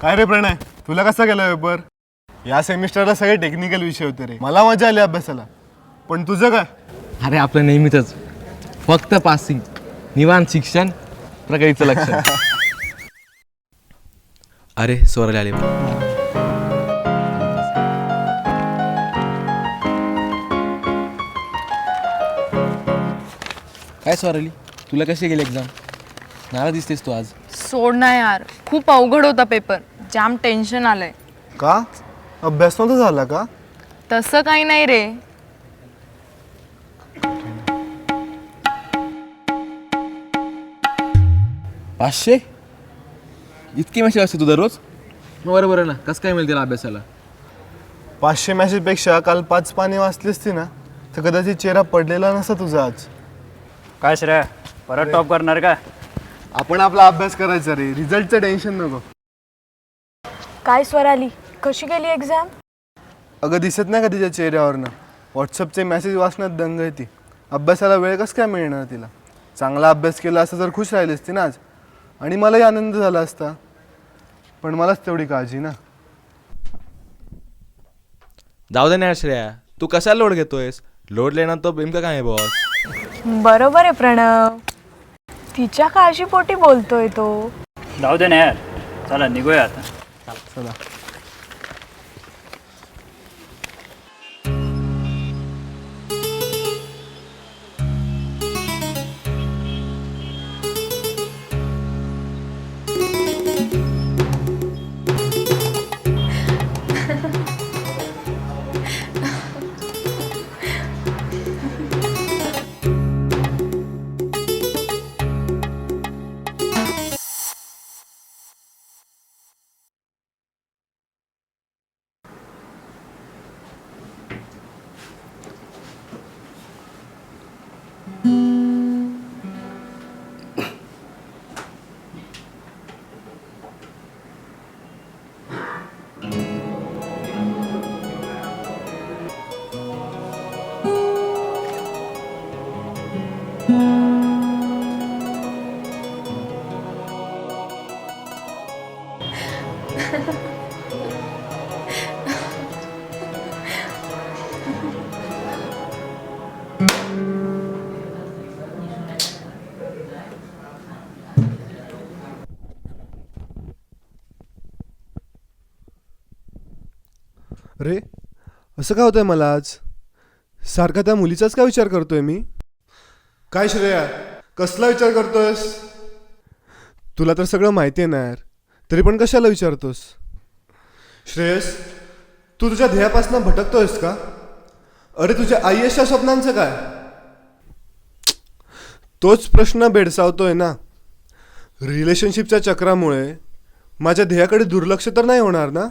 काय रे प्रणय, तुला कसा गेला पेपर? या सेमिस्टरला सगळे टेक्निकल विषय होते रे. मला मजा आली अभ्यासाला, पण तुझं काय? अरे आपलं नेहमीच फक्त पासिंग, निवांत शिक्षण, प्रगतीचं लक्ष. अरे स्वराली आले. काय स्वराली, तुला कशी गेली एक्झाम? नाराज दिसतेस तू आज. सोड ना यार, खूप अवघड होता पेपर. जाम टेन्शन आलंय. का? अभ्यास नव्हता झाला का? तसं काही नाही रे. पाचशे इतकी मेसेज असते तू दररोज? बरं ना, कसं काय मिळेल त्याला अभ्यासाला? 500 मॅसेजपेक्षा काल 5 पाने वाचली असती ना तर कदाचित चेहरा पडलेला नसता तुझा आज. काय श्रेया, परत टॉप करणार का? आपण आपला अभ्यास करायचा रे, रिझल्टचं टेन्शन नको. काय स्वराली, कशी गेली एक्झाम? अगं दिसत नाही का तिच्या चेहऱ्यावरनं? व्हॉट्सअपचे मेसेज वाचण्यात दंग आहे ती. अभ्यासाला वेळ कसं काय मिळणार तिला? चांगला अभ्यास केला असता तर खुश राहिली असती ना आज, आणि मलाही आनंद झाला असता. पण मलाच तेवढी काळजी ना. जाऊ दे ना श्रेया, तू कशाला लोड घेतोयस? लोड लेणार तो नेमकं काय आहे बॉस? बरोबर आहे प्रणव, तिच्या काळजीपोटी बोलतोय तो. जाऊ दे ना यार, चला निघूया आता. चला. अरे असं काय होतंय मला आज? सारखा त्या मुलीचाच काय विचार करतोय मी? काय श्रेया, कसला विचार करतोयस? तुला तर सगळं माहिती आहे ना यार, तरी पण कशाला विचारतोस? श्रेयस, तू तुझ्या ध्येयापासून भटकतोयस का? अरे तुझ्या आयुष्याच्या स्वप्नांचं काय? तोच प्रश्न भेडसावतोय ना. रिलेशनशिपच्या चक्रामुळे माझ्या ध्येयाकडे दुर्लक्ष तर नाही होणार ना?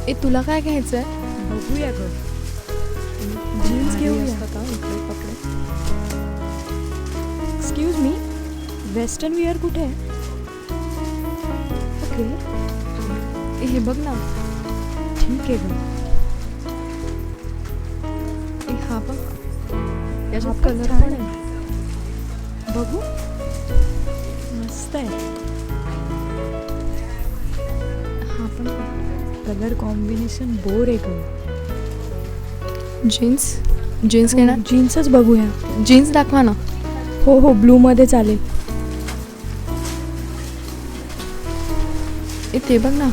ए, तुला काय घ्यायचंय? बघूया ग, जीन्स घेऊया का? एक्सक्यूज मी, वेस्टर्न वेअर कुठे आहे? ओके, हे बघ ना. ठीक आहे ग. हा बघ, याच्यात कलर पण आहे, बघू. मस्त आहे. हा पण कलर कॉम्बिनेशन बोर आहे ग. जीन्स घेणार? जीन्सच बघूया. जीन्स दाखवा ना. हो हो, ब्लू मध्ये चालेल. ते बघ ना,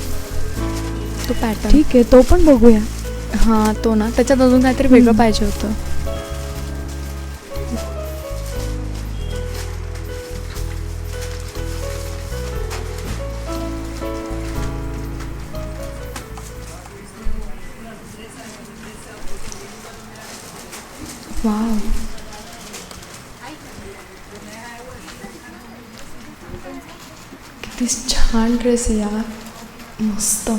तो पॅटर्न. ठीक आहे, तो पण बघूया. हा तो ना, त्याच्यात अजून काहीतरी वेगळं पाहिजे होतं. वाव, किती छान ड्रेस आहे यार, मस्त.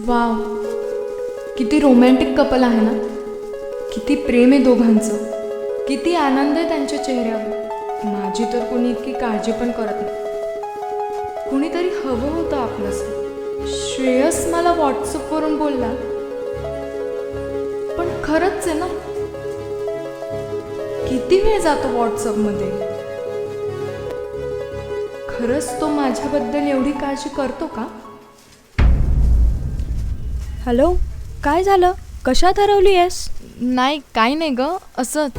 वाव, किती रोमॅन्टिक कपल आहे ना. किती प्रेम आहे दोघांचं, किती आनंद आहे त्यांच्या चेहऱ्यावर. माझी तर कोणी इतकी काळजी पण करत नाही. कुणीतरी हवं होतं आपलंसं. श्रेयस मला व्हॉट्सअपवरून बोलला, पण खरंच आहे ना, किती वेळ जातो व्हॉट्सअपमध्ये. खरंच तो माझ्याबद्दल एवढी काळजी करतो का? हॅलो, काय झालं? कशात हरवली आहेस? नाही, काही नाही ग, असंच.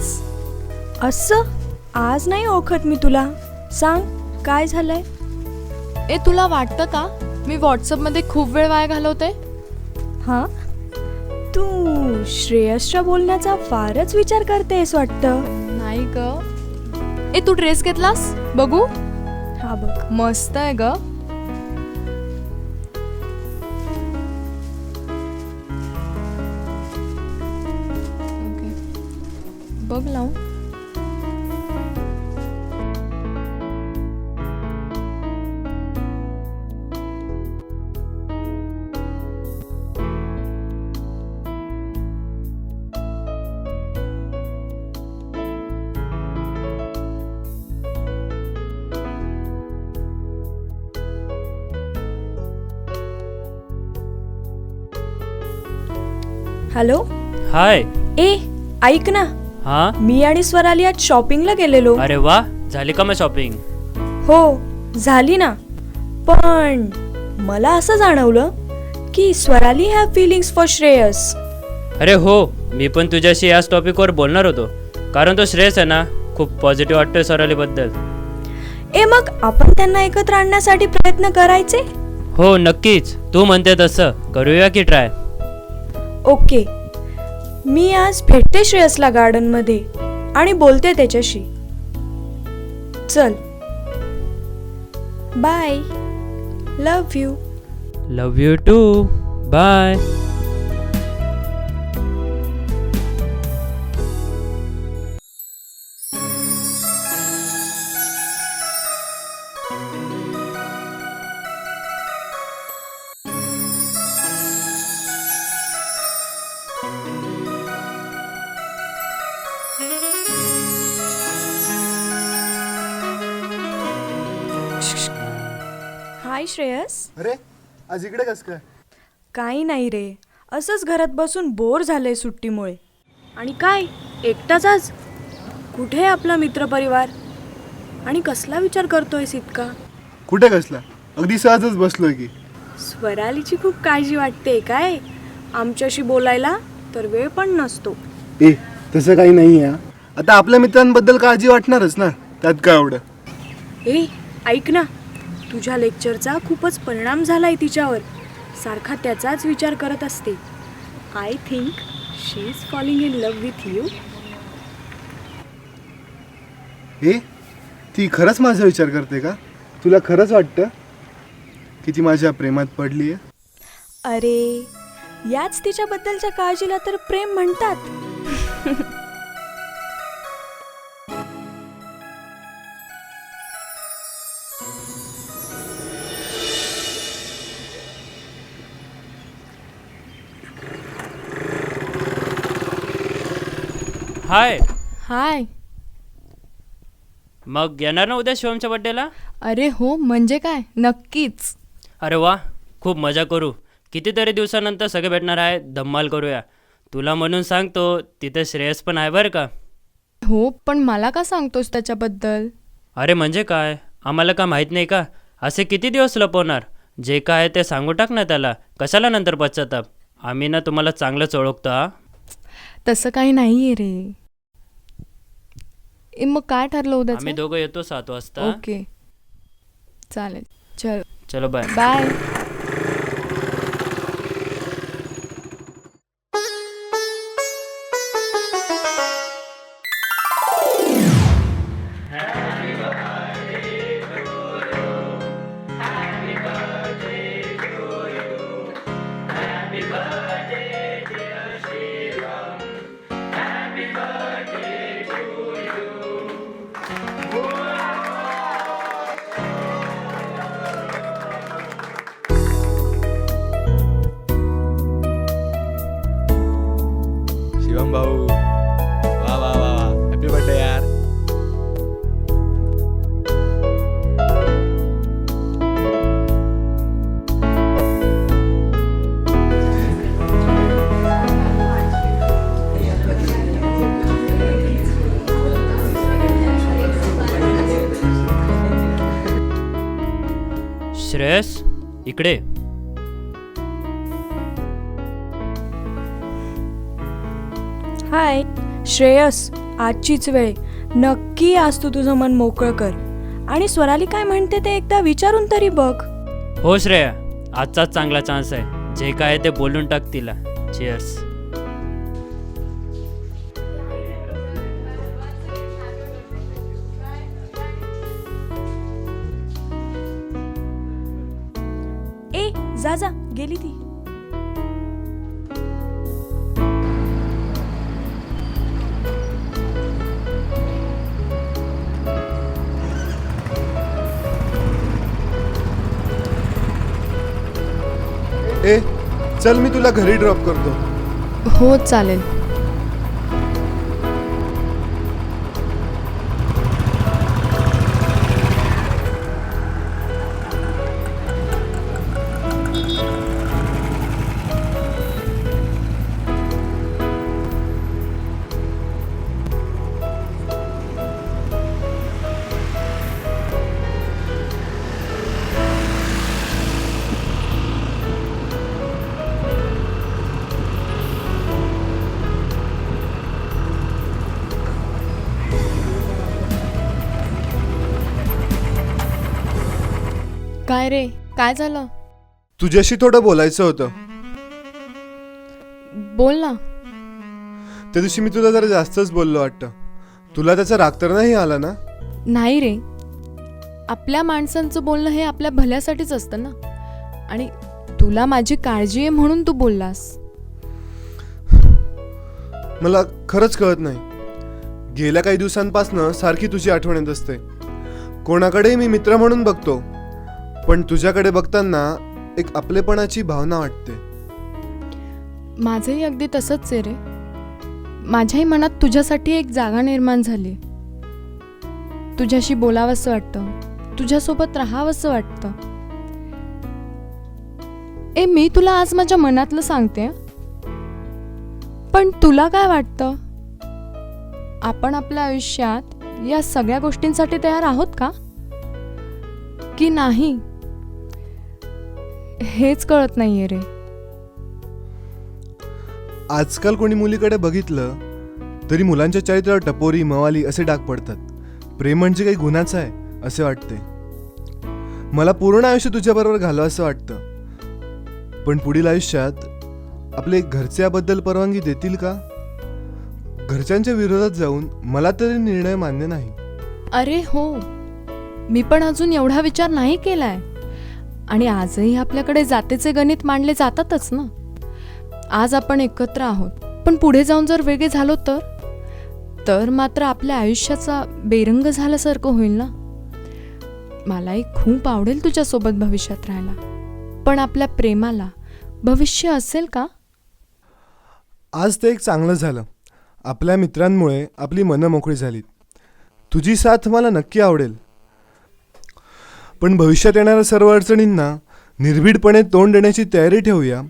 असं? आज नाही ओळखत मी तुला. सांग, काय झालंय? ए, तुला वाटतं का मी व्हॉट्सअपमध्ये खूप वेळ वाया घालवते? हां, तू श्रेयसच्या बोलण्याचा फारच विचार करतेस वाटतं. नाही ग. ए, तू ड्रेस घेतलास? बघू. हा बघ. मस्त आहे ग. ओके. बघ लावून. हॅलो. हाय. ए, ऐक ना, हा. मी आणि स्वराली आज शॉपिंगला गेलेलो. अरे वा, झाली का मग शॉपिंग? हो, झाली ना. पण मला असं जाणवलं की Swarali have feelings for Shreyas. अरे हो, मी पण तुझ्याशी याच टॉपिकवर बोलणार होतो, कारण तो श्रेयस आहे ना, खूप पॉझिटिव्ह वाटतोय स्वरालीबद्दल. ए, मग आपण त्यांना एकत्र आणण्यासाठी प्रयत्न करायचे? हो नक्कीच, तू म्हणते तसं करूया की ट्राय. ओके, मी आज भेटते श्रेयसला गार्डनमध्ये आणि बोलते त्याच्याशी. चल, bye. Love you. Love you too. Bye. Hi Shreyas. अरे, आज इकडे कस काय? काही नाही रे, असंच घरात बसून बोर झालंय सुट्टीमुळे. आणि काय, एकटाच आज? कुठे आपला मित्रपरिवार? आणि कसला विचार करतोयस इतका? कुठे कसला? अगदी सहजच बसलोय की. स्वरालीची खूप काळजी वाटते काय? आमच्याशी बोलायला तर वेळ पण नसतो. ए, तसं काही नाही आहे. आता आपल्या मित्रांबद्दल काळजी वाटणारच ना, त्यात काय एवढं. ए, ऐक ना, तुझ्या लेक्चरचा खूपच परिणाम झालाय तिच्यावर. सारखा त्याचाच विचार करत असते. I think she is falling in love with you. ए, ती खरंच माझा विचार करते का? तुला खरंच वाटतं की ती माझ्या प्रेमात पडली आहे? अरे, याच तिच्याबद्दलच्या काळजीला तर प्रेम म्हणतात. हाय. हाय. मग येणार ना उद्या शिवमच्या बड्डेला? अरे हो, म्हणजे काय, नक्कीच. अरे वा, खूप मजा करू. कितीतरी दिवसानंतर सगळे भेटणार आहे, धम्माल करूया. तुला म्हणून सांगतो, तिथे श्रेयस पण आहे बरं का. हो, पण मला का सांगतोस त्याच्याबद्दल? अरे म्हणजे काय, आम्हाला का माहीत नाही का? असे किती दिवस लपवणार? जे काय ते सांगू टाक ना त्याला, कशाला नंतर पश्चाताप. आम्ही ना तुम्हाला चांगलंच ओळखतो. हा, तसं काही नाही आहे रे. मग काय ठरलं आम्ही उद्याचं? दोघं येतो 7 वाजता. ओके, चालेल. चल, चलो बाय. बाय. शुभम भाऊ, वा वा वा वा, हॅपी बर्थडे यार. श्रेयस इकडे. हाय श्रेयस, आजचीच वेळ. नक्की आज तू तुझं मन मोकळं कर आणि स्वराली काय म्हणते ते एकदा विचारून तरी बघ. हो श्रेया, आजचाच चांगला चान्स आहे. जे काय आहे ते बोलून टाक तिला. चिअर्स. ए जा जा, गेली ती. ए चल, मी तुला घरी ड्रॉप करतो. हो चालेल. काय रे, काय झालं? तुझ्याशी थोडं बोलायचं होतं. बोल ना. त्या दिवशी मी तुला जरा जास्तच बोललो वाटतं. तुला त्याचा राग तर नाही आला ना? नाही रे, आपल्या माणसांचं बोलणं हे आपल्या भल्यासाठीच असतं ना. आणि तुला माझी काळजी आहे म्हणून तू बोललास. मला खरंच कळत नाही. गेल्या काही दिवसांपासनं सारखी तुझी आठवण येत असते. कोणाकडेही मी मित्र म्हणून बघतो, पण तुझ्याकडे बघताना एक आपलेपणाची भावना वाटते. माझंही अगदी तसंच आहे रे. माझ्याही मनात तुझ्यासाठी एक जागा निर्माण झाली. तुझ्याशी बोलावंसं वाटतं, तुझ्यासोबत राहावंसं वाटतं. मी तुला आज माझ्या मनातलं सांगते. पण तुला काय वाटतं? आपण आपल्या आयुष्यात या सगळ्या गोष्टींसाठी तयार आहोत का, की नाही? हेच कळत नाहीये रे. आजकाल कोणी मुलीकडे बघितलं तरी मुलांच्या चरित्रावर टपोरी, मवाली असे डाग पडतात. प्रेम म्हणजे काही गुन्हाचं आहे असे वाटते. मला पूर्ण आयुष्य तुझ्याबरोबर घालवं असं वाटतं. पण पुढील आयुष्यात आपले घरचे याबद्दल परवानगी देतील का? घरच्यांच्या विरोधात जाऊन मला तरी निर्णय मान्य नाही. अरे हो, मी पण अजून एवढा विचार नाही केलाय. आणि आजही आपल्याकडे जातीचे गणित मांडले जातातच ना. आज आपण एकत्र आहोत, पण पुढे जाऊन जर वेगळे झालो तर मात्र आपल्या आयुष्याचा बेरंग झाल्यासारखं होईल ना. मलाही खूप आवडेल तुझ्यासोबत भविष्यात राहायला, पण आपल्या प्रेमाला भविष्य असेल का? आज ते एक चांगलं झालं. आपल्या मित्रांमुळे आपली मनं मोकळी झालीत. तुझी साथ मला नक्की आवडेल. पण भविष्यात येणाऱ्या सर्व अडचणींना निर्भीडपणे तोंड देण्याची तयारी ठेवूया,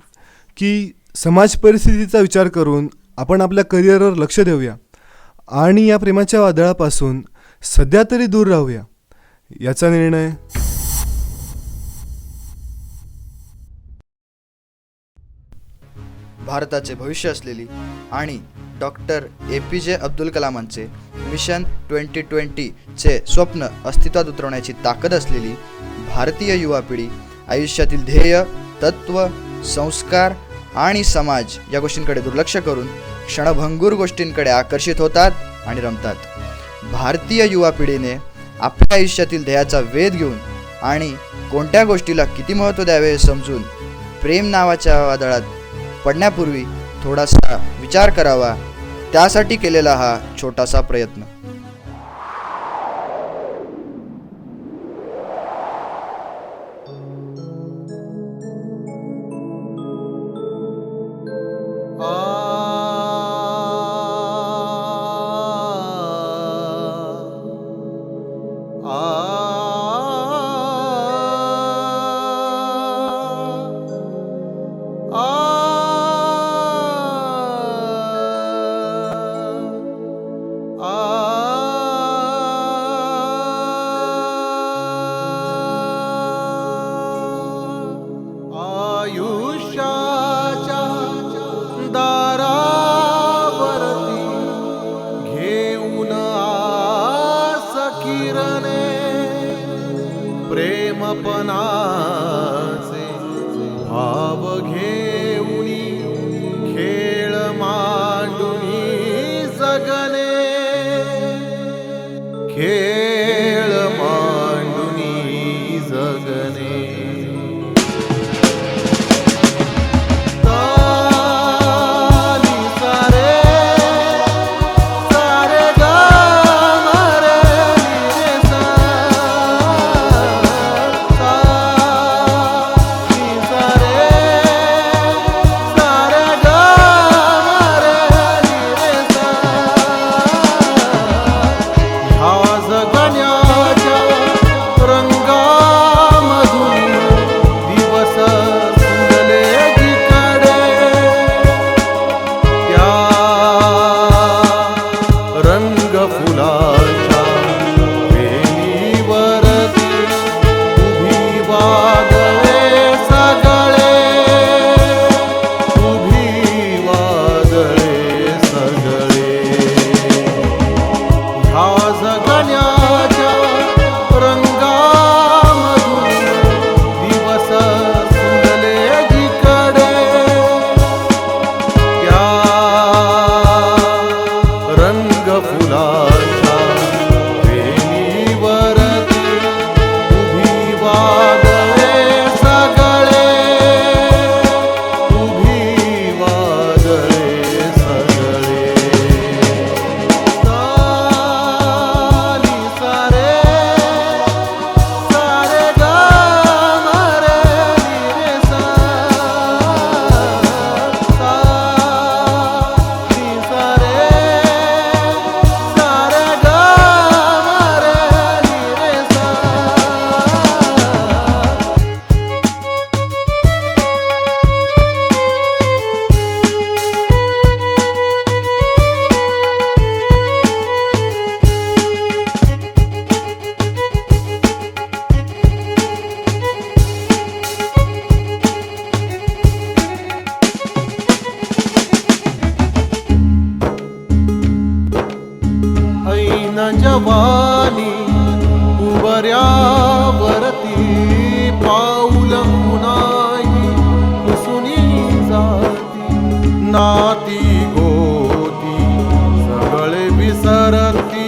की समाज परिस्थितीचा विचार करून आपण आपल्या करिअरवर लक्ष देऊया आणि या प्रेमाच्या वादळापासून सध्या तरी दूर राहूया, याचा निर्णय. भारताचे भविष्य असलेली आणि डॉक्टर APJ अब्दुल कलामांचे मिशन 2020चे स्वप्न अस्तित्वात उतरवण्याची ताकद असलेली भारतीय युवा पिढी आयुष्यातील ध्येय, तत्त्व, संस्कार आणि समाज या गोष्टींकडे दुर्लक्ष करून क्षणभंगूर गोष्टींकडे आकर्षित होतात आणि रमतात. भारतीय युवा पिढीने आपल्या आयुष्यातील ध्येयाचा वेध घेऊन आणि कोणत्या गोष्टीला किती महत्त्व द्यावे हे समजून प्रेम नावाच्या वादळात पडण्यापूर्वी थोडासा विचार करावा, त्यासाठी केलेला हा छोटासा प्रयत्न. जवानी उंबऱ्यावरती पाऊल कुणाही पुसुनी जाती नाती गोती सगळे विसरती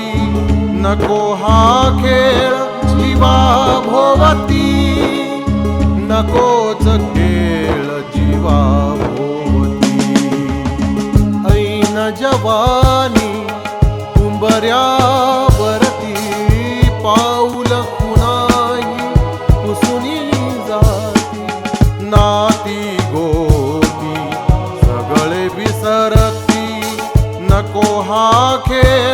नको हा खेळ जीवा भोवती नकोच खेळ जीवा भोवती ऐन जवानी उंबऱ्यावरती पाऊल कुणाही पुसुनी जाती नाती गोती सगळे विसरती नको हा खेळ